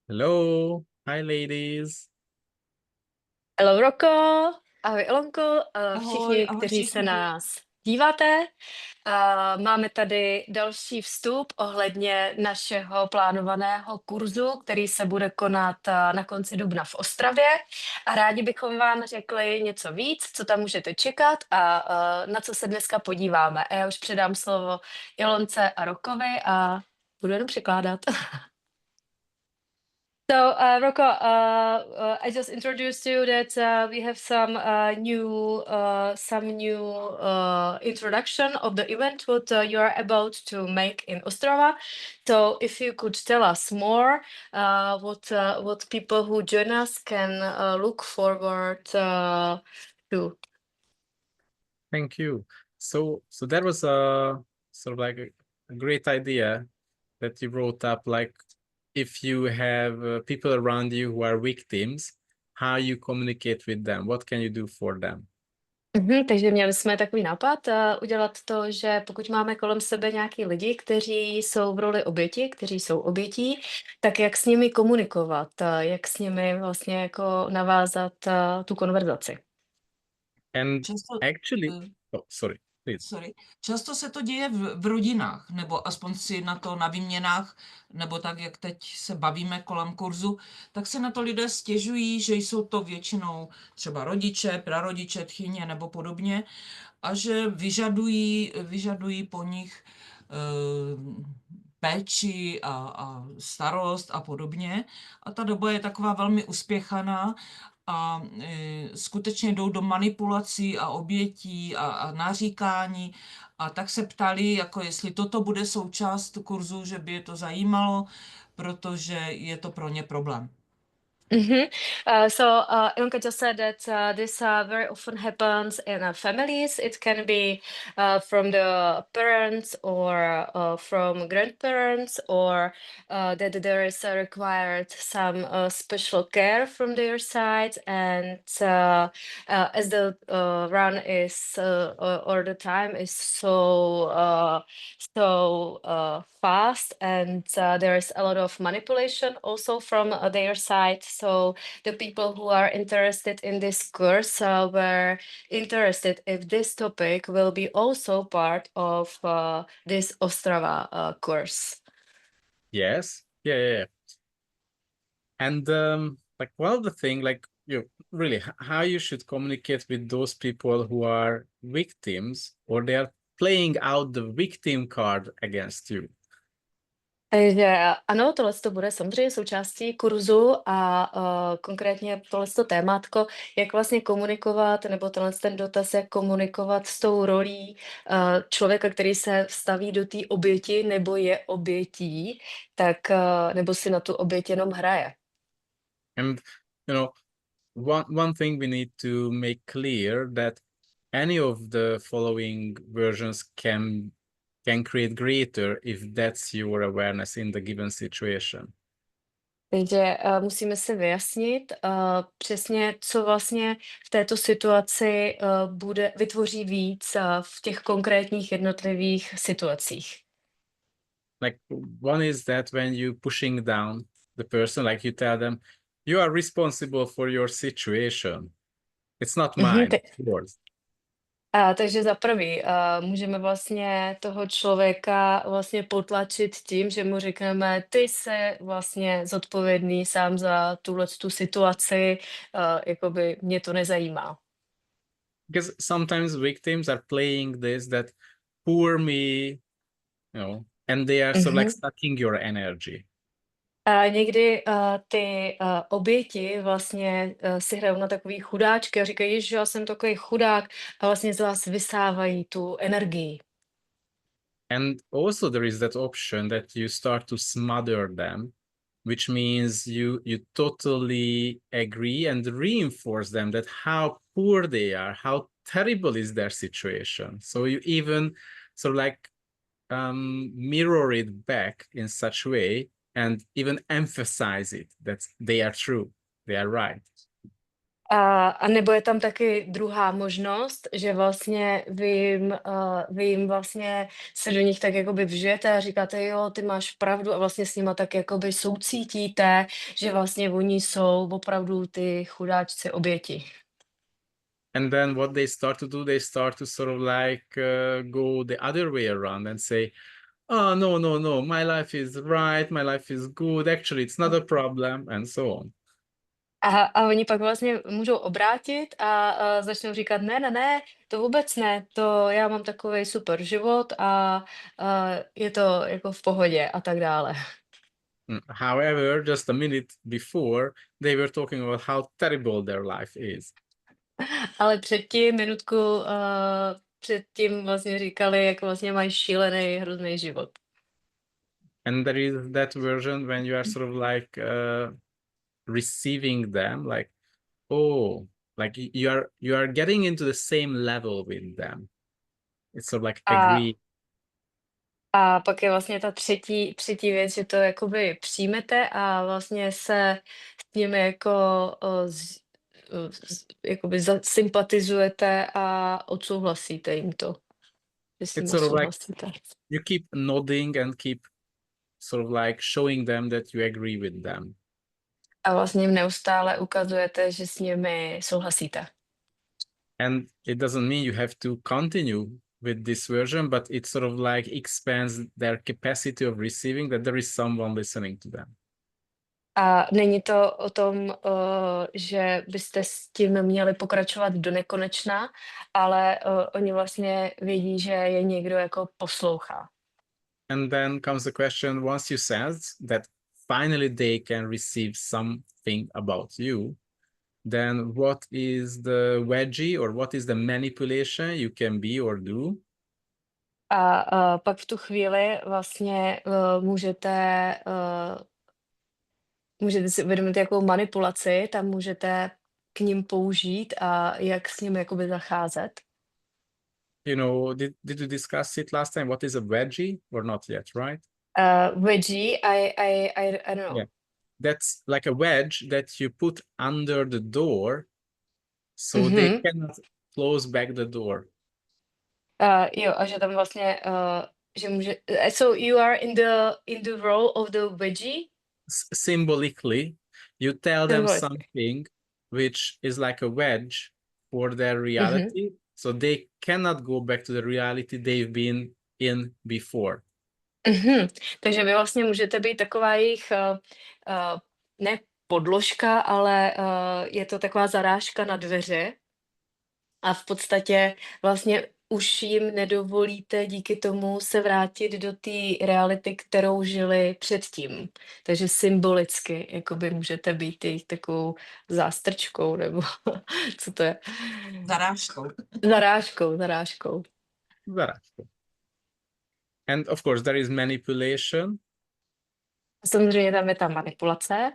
Hello, hi ladies. Hello Roko, ahoj Elonko, Ahoj, všichni, ahoj kteří se všichni. nás díváte. Máme tady další vstup ohledně našeho plánovaného kurzu, který se bude konat na konci dubna v Ostravě. A rádi bychom vám řekli něco víc, co tam můžete čekat a na co se dneska podíváme. A já už předám slovo Ilonce a Rokovi a budu jenom překládat. So, Rocco, I just introduced you that we have some new introduction of the event what you are about to make in Ostrava. So, if you could tell us more, what people who join us can look forward to. Thank you. So that was a sort of like a great idea that you wrote up. Like, if you have people around you who are victims, how you communicate with them? What can you do for them? Takže měli jsme takový nápad udělat to, že pokud máme kolem sebe nějaký lidi, kteří jsou v roli oběti, kteří jsou obětí, tak jak s nimi komunikovat, jak s nimi vlastně jako navázat tu konverzaci. And Často, actually, oh, sorry, please. sorry. Často se to děje v rodinách, nebo aspoň si na to na výměnách, nebo tak, jak teď se bavíme kolem kurzu, tak se na to lidé stěžují, že jsou to většinou třeba rodiče, prarodiče, tchyně nebo podobně a že vyžadují po nich péči a starost a podobně. A ta doba je taková velmi uspěchaná a skutečně jdou do manipulací a obětí a naříkání. A tak se ptali, jako jestli toto bude součást kurzu, že by je to zajímalo, protože je to pro ně problém. So Ilonka just said that this very often happens in families. It can be from the parents or from grandparents, or that there is required some special care from their side. And as the run is or the time is so fast, and there is a lot of manipulation also from their side. So the people who are interested in this course were interested if this topic will be also part of this Ostrava course. Yes, yeah. And like one of the thing, like really how you should communicate with those people who are victims or they are playing out the victim card against you. Takže ano, tohle to bude samozřejmě součástí kurzu a konkrétně tohle témátko, jak vlastně komunikovat, nebo ten dotaz, jak komunikovat s tou rolí člověka, který se staví do té oběti nebo je obětí, tak nebo si na tu oběť jenom hraje. And one thing we need to make clear that any of the following versions can create greater if that's your awareness in the given situation. Takže musíme si vyjasnit přesně, co vlastně v této situaci vytvoří víc v těch konkrétních jednotlivých situacích. Like one is that when you pushing down the person, like you tell them, you are responsible for your situation. It's not mine, it's yours. Takže za prvý, můžeme vlastně toho člověka vlastně potlačit tím, že mu řekneme, ty jsi vlastně zodpovědný sám za tu situaci, jakoby mě to nezajímá. Because sometimes victims are playing this that poor me, and they are sort of like sucking your energy. A někdy ty oběti vlastně si hrajou na takový chudáčky a říkají, že já jsem takový chudák a vlastně z vás vysávají tu energii. And also there is that option that you start to smother them, which means you totally agree and reinforce them that how poor they are, how terrible is their situation. So you even sort of like mirror it back in such a way and even emphasize it that they are true, they are right. A nebo je tam taky druhá možnost, že vlastně vy jim vlastně se do nich tak jakoby vžijete a říkáte, jo, ty máš pravdu a vlastně s nima tak jakoby soucítíte, že vlastně oni jsou opravdu ty chudáčci oběti. And then what they start to do, they start to sort of like go the other way around and say, oh, no, no, no, my life is right, my life is good, actually it's not a problem, and so on. A oni pak vlastně můžou obrátit a začnou říkat, ne, ne, ne, to vůbec ne, to já mám takový super život a je to jako v pohodě a tak dále. However, just a minute before, they were talking about how terrible their life is. Ale předtím, předtím vlastně říkali, jak vlastně mají šílený, hrozný život. And there is that version when you are sort of like receiving them, like, oh, like you are getting into the same level with them. It's sort of like agree. A pak je vlastně ta třetí věc, že to jakoby přijmete a vlastně se s nimi jako jakoby sympatizujete a odsouhlasíte jim to. Že s nimi It's sort of like souhlasíte. you keep nodding and keep sort of like showing them that you agree with them. A vlastně jim neustále ukazujete, že s nimi souhlasíte. And it doesn't mean you have to continue with this version, but it sort of like expands their capacity of receiving that there is someone listening to them. A není to o tom, že byste s tím měli pokračovat do nekonečna, ale oni vlastně vědí, že je někdo jako poslouchá. And then comes the question, once you sense that finally they can receive something about you, then what is the wedgie or what is the manipulation you can be or do? A pak v tu chvíli vlastně můžete si uvědomit, jakou manipulaci tam můžete k nim použít a jak s nimi jakoby zacházet. You know, did you discuss it last time? What is a wedgie or not yet, right? Wedgie, I don't know. Yeah. That's like a wedge that you put under the door so they cannot close back the door. Jo, a že tam vlastně, že může, so you are in the role of the wedgie? Symbolically, you tell them something which is like a wedge for their reality, so they cannot go back to the reality they've been in before. Takže vy vlastně můžete být taková jejich, ne podložka, ale je to taková zarážka na dveře a v podstatě vlastně už jim nedovolíte díky tomu se vrátit do té reality, kterou žili předtím. Takže symbolicky jakoby můžete být jejich takovou zástrčkou, nebo co to je? Zarážkou. Zarážkou. And of course there is manipulation. Samozřejmě tam je ta manipulace.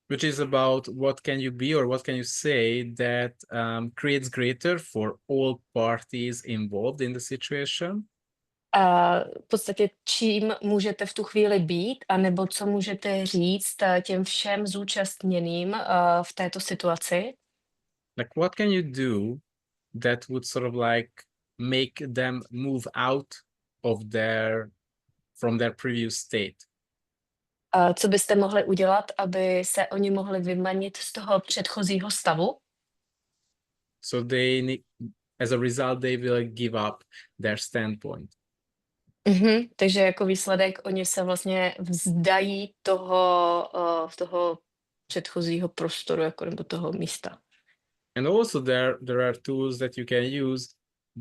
Which is about what can you be or what can you say that creates greater for all parties involved in the situation. V podstatě čím můžete v tu chvíli být, anebo co můžete říct těm všem zúčastněným v této situaci. Like what can you do that would sort of like make them move out of from their previous state. Co byste mohli udělat, aby se oni mohli vymanit z toho předchozího stavu? So as a result, they will give up their standpoint. Takže jako výsledek oni se vlastně vzdají toho předchozího prostoru, jako nebo toho místa. And also there are tools that you can use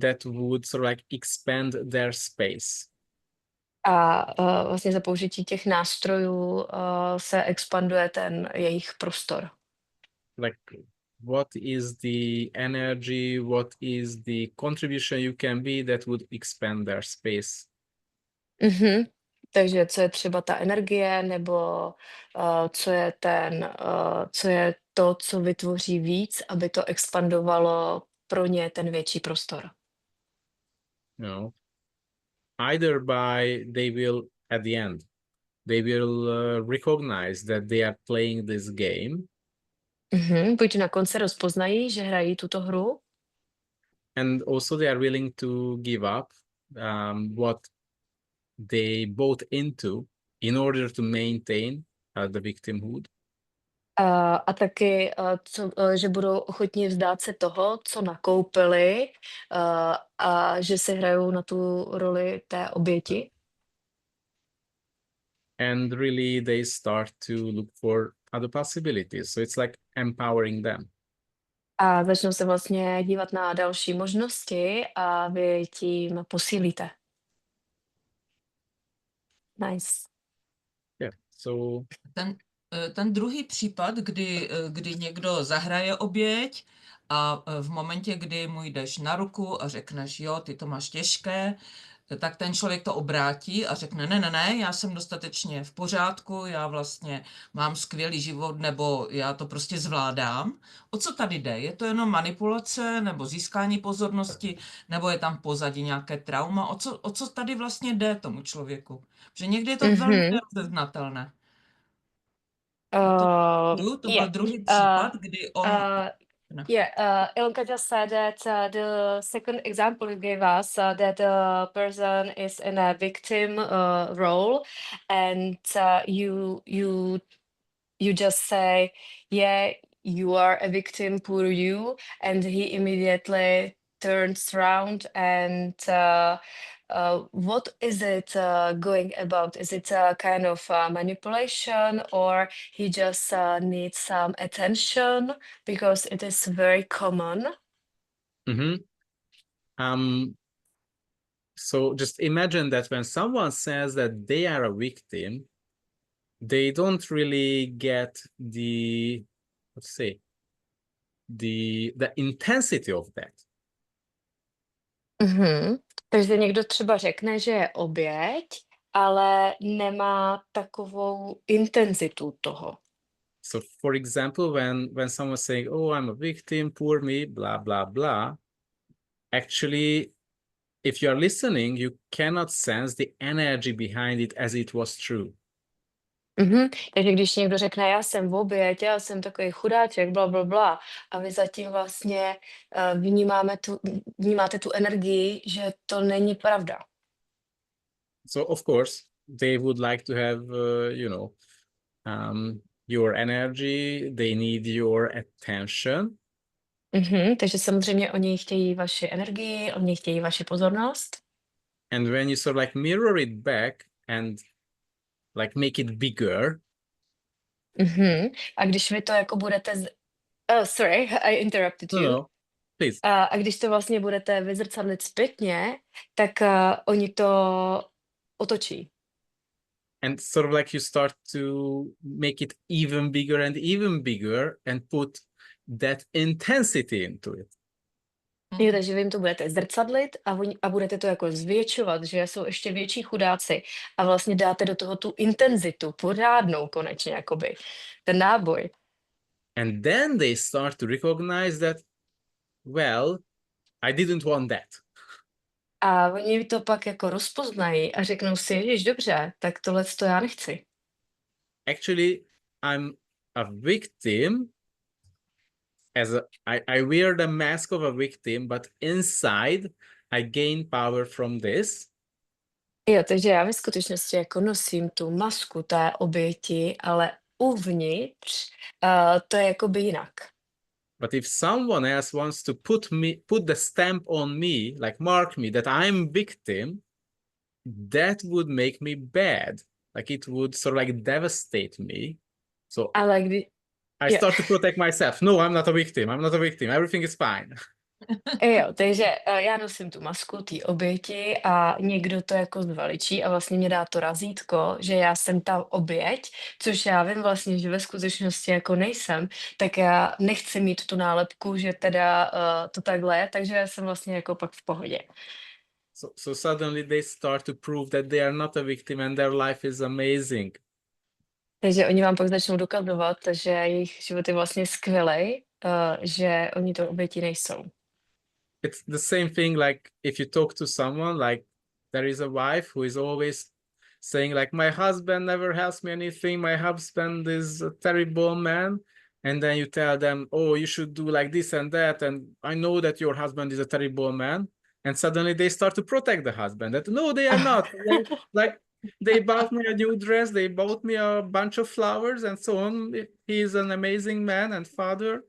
that would sort of like expand their space. A vlastně za použití těch nástrojů se expanduje ten jejich prostor. Like what is the energy, what is the contribution you can be that would expand their space. Takže co je třeba ta energie, nebo co je to, co vytvoří víc, aby to expandovalo pro ně ten větší prostor. No. Either they will at the end, they will recognize that they are playing this game. Buď na konci rozpoznají, že hrají tuto hru, and also they are willing to give up what they bought into in order to maintain the victimhood. a taky, že budou ochotní vzdát se toho, co nakoupili, a že se hrajou na tu roli té oběti. And really they start to look for other possibilities. So it's like empowering them. A začnou se vlastně dívat na další možnosti a vy tím posílíte. Nice. Yeah. So Ten druhý případ, kdy někdo zahraje oběť a v momentě, kdy mu jdeš na ruku a řekneš, jo, ty to máš těžké, tak ten člověk to obrátí a řekne, ne, já jsem dostatečně v pořádku, já vlastně mám skvělý život, nebo já to prostě zvládám. O co tady jde? Je to jenom manipulace, nebo získání pozornosti, nebo je tam pozadí nějaké trauma? O co tady vlastně jde tomu člověku? Protože někdy je to velmi nerozeznatelné. To byl druhý případ, kdy on... Ilonka just said that the second example you gave us, that the person is in a victim role, and you just say, yeah, you are a victim, poor you, and he immediately turns around and what is it going about? Is it a kind of manipulation, or he just needs some attention, because it is very common? So just imagine that when someone says that they are a victim, they don't really get the, let's say, the intensity of that. Takže někdo třeba řekne, že je oběť, ale nemá takovou intenzitu toho. So for example, when someone's saying, oh, I'm a victim, poor me, blah, blah, blah, actually, if you are listening, you cannot sense the energy behind it as it was true. Takže když někdo řekne, já jsem v oběť, já jsem takový chudáček, bla, bla, bla, a vy zatím vlastně vnímáte tu energii, že to není pravda. So of course, they would like to have, your energy, they need your attention. Takže samozřejmě oni chtějí vaši energii, oni chtějí vaši pozornost. And when you sort of like mirror it back and like make it bigger. A když vy to jako budete... Oh, sorry, I interrupted you. No, please. A když to vlastně budete vyzrcadlit zpětně, tak oni to otočí. And sort of like you start to make it even bigger and put that intensity into it. Jo, takže vy jim to budete zrcadlit a budete to jako zvětšovat, že jsou ještě větší chudáci a vlastně dáte do toho tu intenzitu, pořádnou konečně, jakoby, ten náboj. And then they start to recognize that, well, I didn't want that. A oni to pak jako rozpoznají a řeknou si, ježiš, dobře, tak tohle to já nechci. Actually, I'm a victim, I wear the mask of a victim, but inside I gain power from this. Jo, takže já ve skutečnosti jako nosím tu masku té oběti, ale uvnitř to je jakoby jinak. But if someone else wants to put the stamp on me, like mark me that I'm victim, that would make me bad. Like it would sort of like devastate me. So I start to protect myself. No, I'm not a victim. Everything is fine. Jo, takže já nosím tu masku té oběti a někdo to jako zveličí a vlastně mě dá to razítko, že já jsem ta oběť, což já vím vlastně, že ve skutečnosti jako nejsem, tak já nechci mít tu nálepku, že teda to takhle je, takže já jsem vlastně jako pak v pohodě. So suddenly they start to prove that they are not a victim and their life is amazing. Takže oni vám pak začnou dokazovat, že jejich život je vlastně skvělej, že oni to oběti nejsou. It's the same thing like if you talk to someone, like there is a wife who is always saying like, my husband never helps me anything, my husband is a terrible man. and then you tell them, oh, you should do like this and that, and I know that your husband is a terrible man, and suddenly they start to protect the husband. That no, they are not. Like they bought me a new dress, they bought me a bunch of flowers, and so on. He is an amazing man and father.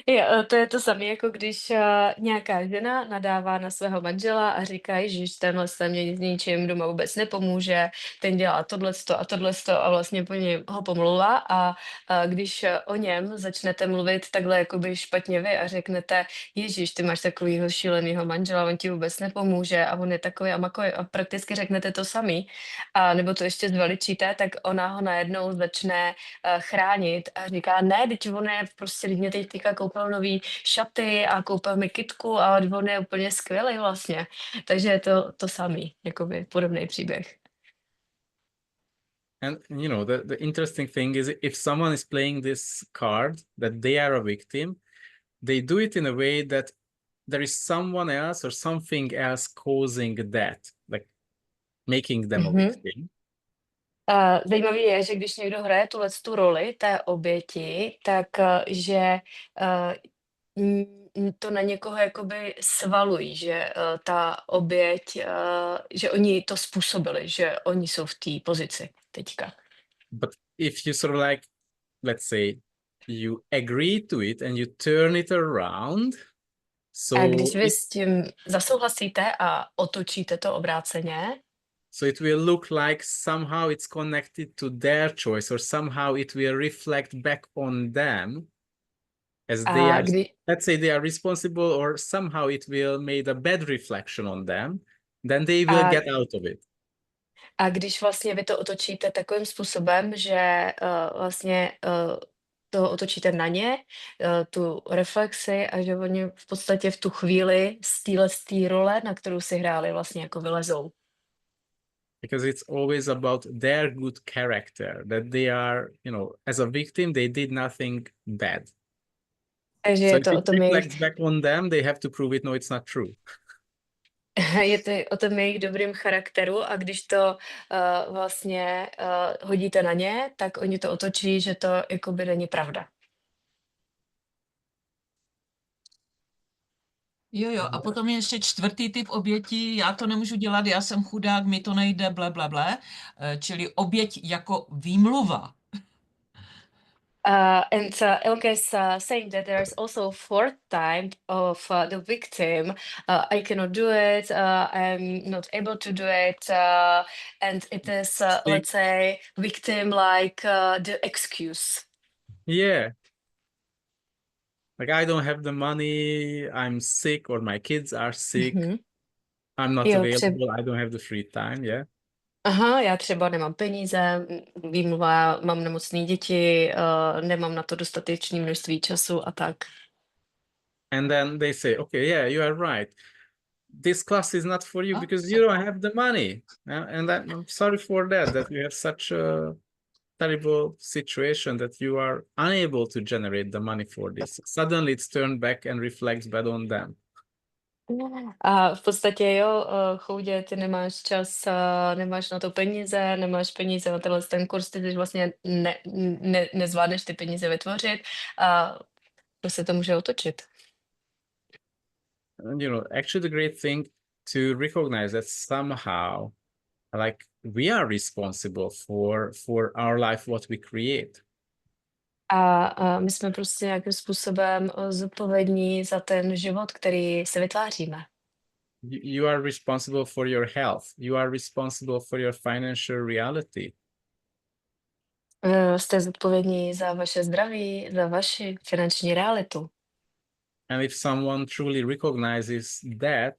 Jo, to je to samé, jako když nějaká žena nadává na svého manžela a říká, Ježiš, tenhle se mě s ničím doma vůbec nepomůže, ten dělá tohleto a vlastně po něm ho pomlouvá a když o něm začnete mluvit takhle jakoby špatně vy a řeknete, Ježiš, ty máš takovýho šílenýho manžela, on ti vůbec nepomůže a on je takový a makový a prakticky řeknete to samý, a nebo to ještě zveličíte, tak ona ho najednou začne chránit a říká, ne, teď on je prostě, mě teď koupil nový šaty a koupil mi kytku a on je úplně skvělý vlastně. Takže je to samý, jakoby podobný příběh. And you know, the interesting thing is if someone is playing this card that they are a victim, they do it in a way that there is someone else or something else causing that, like making them a victim. Zajímavé je, že když někdo hraje tu roli té oběti, tak že to na někoho jakoby svalují, že ta oběť, že oni to způsobili, že oni jsou v té pozici teďka. But if you sort of like, let's say, you agree to it and you turn it around, so A když vy s tím zasouhlasíte a otočíte to obráceně, so it will look like somehow it's connected to their choice or somehow it will reflect back on them as they are, let's say they are responsible or somehow it will make a bad reflection on them, then they will get out of it. A když vlastně vy to otočíte takovým způsobem, že vlastně to otočíte na ně, tu reflexi a že oni v podstatě v tu chvíli z té role, na kterou si hráli, vlastně jako vylezou. Because it's always about their good character, that they are, you know, as a victim, they did nothing bad. Takže So je if to o it tom reflects back on them, they have to prove it, no, it's not true. Je to o tom jejich dobrým charakteru a když to vlastně hodíte na ně, tak oni to otočí, že to jakoby není pravda. Jo, a potom je ještě čtvrtý typ obětí, já to nemůžu dělat, já jsem chudák, mi to nejde, ble, čili oběť jako výmluva. And Elke is saying that there's also a fourth type of the victim. I cannot do it, I'm not able to do it, and it is, let's say, victim like the excuse. Yeah. Like, I don't have the money, I'm sick, or my kids are sick, I'm not available, I don't have the free time, yeah. Aha, já třeba nemám peníze, výmluva, mám nemocné děti, nemám na to dostatečné množství času a tak. And then they say, okay, yeah, you are right. This class is not for you because you don't have the money. And I'm sorry for that you have such a terrible situation that you are unable to generate the money for this. Suddenly it's turned back and reflects bad on them. A v podstatě jo, choudě, ty nemáš čas, nemáš na to peníze, nemáš peníze na ten kurz, ty vlastně nezvládneš ty peníze vytvořit a to se to může otočit. You know, actually the great thing to recognize that somehow, like, we are responsible for our life, what we create. A my jsme prostě nějakým způsobem zodpovědní za ten život, který se vytváříme. You are responsible for your health. You are responsible for your financial reality. Jste zodpovědní za vaše zdraví, za vaši finanční realitu. And if someone truly recognizes that,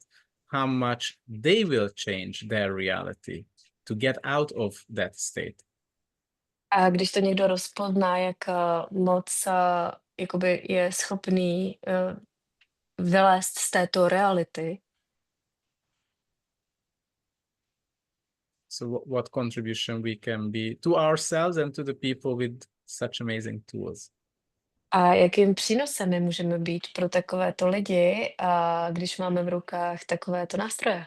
how much they will change their reality to get out of that state. A když to někdo rozpozná, jak moc jakoby je schopný vylézt z této reality. So what contribution we can be to ourselves and to the people with such amazing tools. A jakým přínosem my můžeme být pro takovéto lidi, když máme v rukách takovéto nástroje?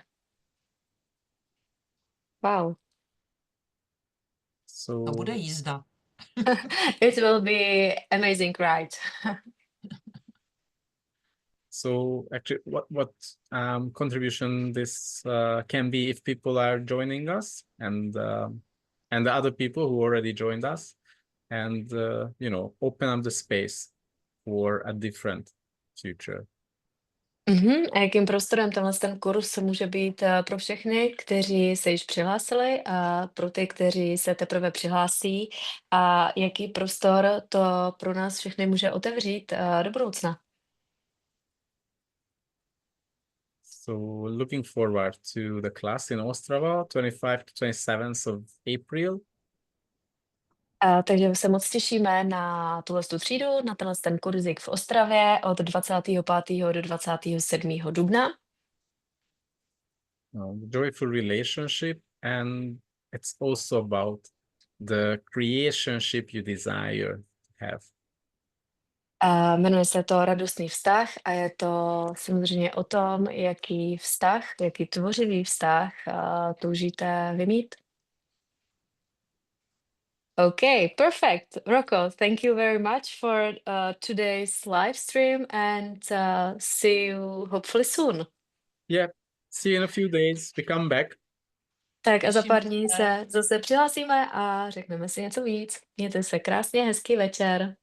Wow. To bude jízda. It will be amazing, right? So actually, what contribution this can be if people are joining us and the other people who already joined us, and you know, open up the space for a different future. A jakým prostorem ten kurz může být pro všechny, kteří se již přihlásili, a pro ty, kteří se teprve přihlásí, a jaký prostor to pro nás všechny může otevřít do budoucna? So looking forward to the class in Ostrava, 25 to 27th of April. Takže se moc těšíme na tuhle třídu, na ten kurzík v Ostravě od 25. do 27. dubna. Joyful relationship, and it's also about the creationship you desire to have. Jmenuje se to Radostný vztah a je to samozřejmě o tom, jaký vztah, jaký tvořivý vztah toužíte vymít. Okay, perfect. Rocco, thank you very much for today's live stream, and see you hopefully soon. Yeah, see you in a few days. We come back. Tak a za Těším pár se. dní se zase přihlásíme a řekneme si něco víc. Mějte se krásně, hezký večer.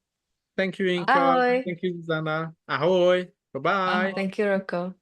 Thank you, Inka. Ahoj. Thank you, Zuzana. Ahoj. Bye-bye. Ahoj. Thank you, Rocco.